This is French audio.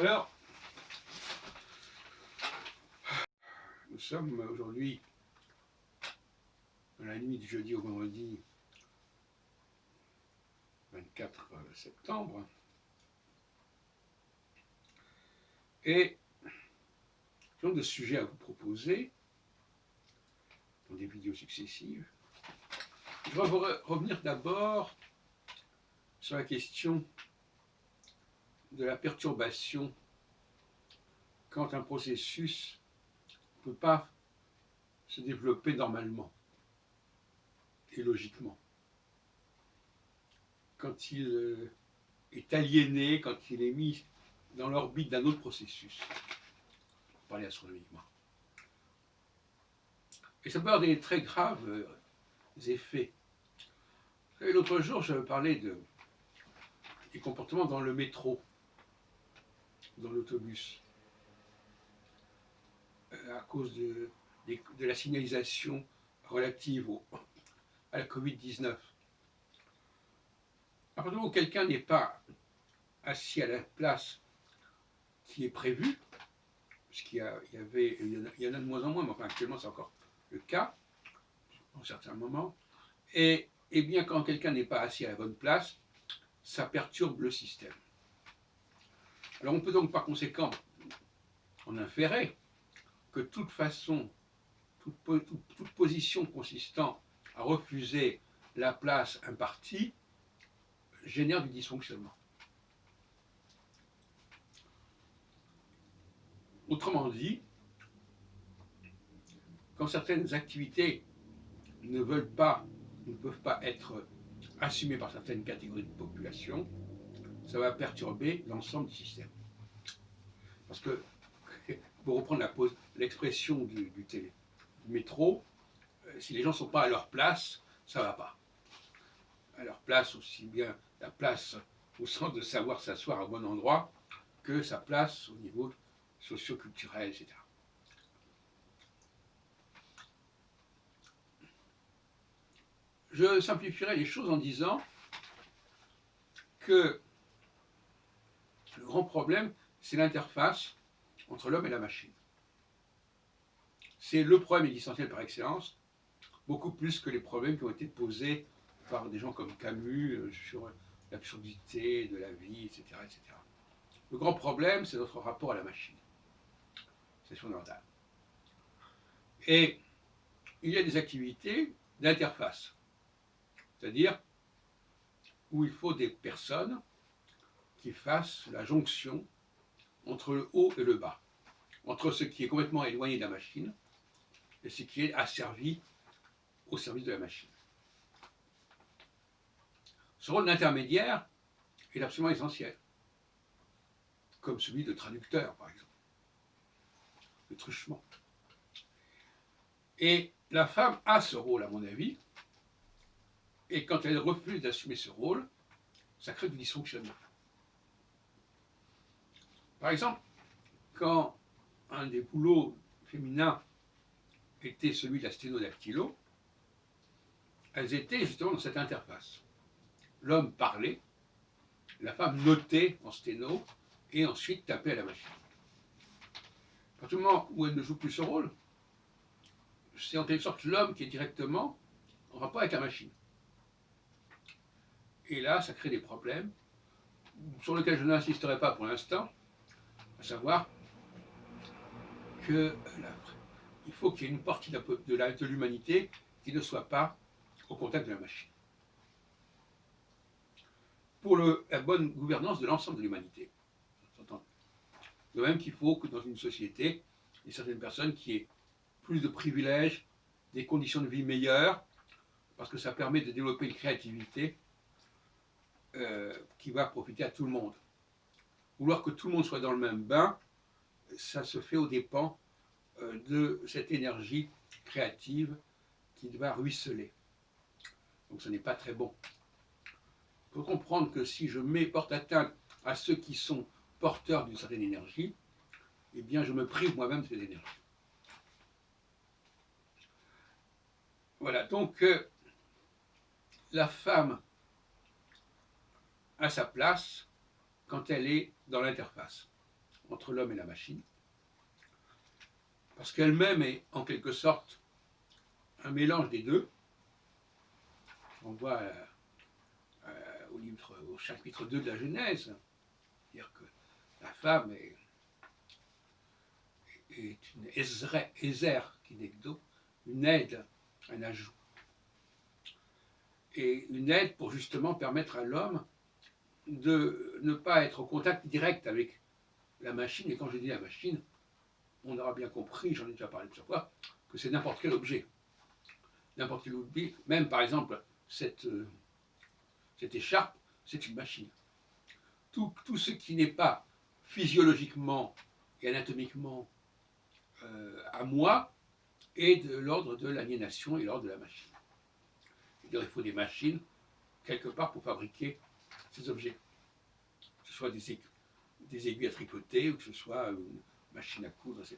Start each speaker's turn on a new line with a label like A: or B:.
A: Alors, nous sommes aujourd'hui dans la nuit du jeudi au vendredi 24 septembre et j'ai donc de sujets à vous proposer dans des vidéos successives. Je vais revenir d'abord sur la question de la perturbation quand un processus ne peut pas se développer normalement et logiquement. Quand il est aliéné, quand il est mis dans l'orbite d'un autre processus, pour parler astronomiquement. Et ça peut avoir des très graves effets. L'autre jour, je parlais des comportements dans le métro, dans l'autobus, à cause de la signalisation relative à la Covid-19. À partir du moment où quelqu'un n'est pas assis à la place qui est prévue, parce qu'il y en a de moins en moins, mais enfin actuellement c'est encore le cas, en certains moments, et bien quand quelqu'un n'est pas assis à la bonne place, ça perturbe le système. Alors on peut donc par conséquent en inférer que toute façon, toute position consistant à refuser la place impartie génère du dysfonctionnement. Autrement dit, quand certaines activités ne peuvent pas être assumées par certaines catégories de population, ça va perturber l'ensemble du système. Parce que, pour reprendre l'expression du métro, si les gens ne sont pas à leur place, ça ne va pas. À leur place, aussi bien la place au sens de savoir s'asseoir au bon endroit, que sa place au niveau socio-culturel, etc. Je simplifierai les choses en disant que le grand problème, c'est l'interface entre l'homme et la machine. C'est le problème existentiel par excellence, beaucoup plus que les problèmes qui ont été posés par des gens comme Camus sur l'absurdité de la vie, etc., etc. Le grand problème, c'est notre rapport à la machine. C'est fondamental. Et il y a des activités d'interface, c'est-à-dire où il faut des personnes qui fassent la jonction entre le haut et le bas, entre ce qui est complètement éloigné de la machine et ce qui est asservi au service de la machine. Ce rôle d'intermédiaire est absolument essentiel, comme celui de traducteur, par exemple, de truchement. Et la femme a ce rôle, à mon avis, et quand elle refuse d'assumer ce rôle, ça crée du dysfonctionnement. Par exemple, quand un des boulots féminins était celui de la sténodactylo, elles étaient justement dans cette interface. L'homme parlait, la femme notait en sténo, et ensuite tapait à la machine. À partir du moment où elle ne joue plus ce rôle, c'est en quelque sorte l'homme qui est directement en rapport avec la machine. Et là, ça crée des problèmes sur lesquels je n'insisterai pas pour l'instant, à savoir qu'il faut qu'il y ait une partie de l'humanité qui ne soit pas au contact de la machine. Pour la bonne gouvernance de l'ensemble de l'humanité. De même qu'il faut que dans une société, il y ait certaines personnes qui aient plus de privilèges, des conditions de vie meilleures, parce que ça permet de développer une créativité qui va profiter à tout le monde. Vouloir que tout le monde soit dans le même bain, ça se fait aux dépens de cette énergie créative qui va ruisseler. Donc ce n'est pas très bon. Il faut comprendre que si je porte atteinte à ceux qui sont porteurs d'une certaine énergie, eh bien je me prive moi-même de cette énergie. Voilà, donc la femme a sa place quand elle est dans l'interface. entre l'homme et la machine, parce qu'elle-même est en quelque sorte un mélange des deux. On voit au chapitre 2 de la Genèse, c'est-à-dire que la femme est une ézer kinegdo, une aide, un ajout. Et une aide pour justement permettre à l'homme de ne pas être au contact direct avec la machine. Et quand je dis la machine, on aura bien compris, j'en ai déjà parlé plusieurs fois, que c'est n'importe quel objet. N'importe quel objet, même par exemple cette écharpe, c'est une machine. Tout ce qui n'est pas physiologiquement et anatomiquement à moi est de l'ordre de l'aliénation et l'ordre de la machine. Il faut des machines quelque part pour fabriquer ces objets, que ce soit des aiguilles à tricoter ou que ce soit une machine à coudre, etc.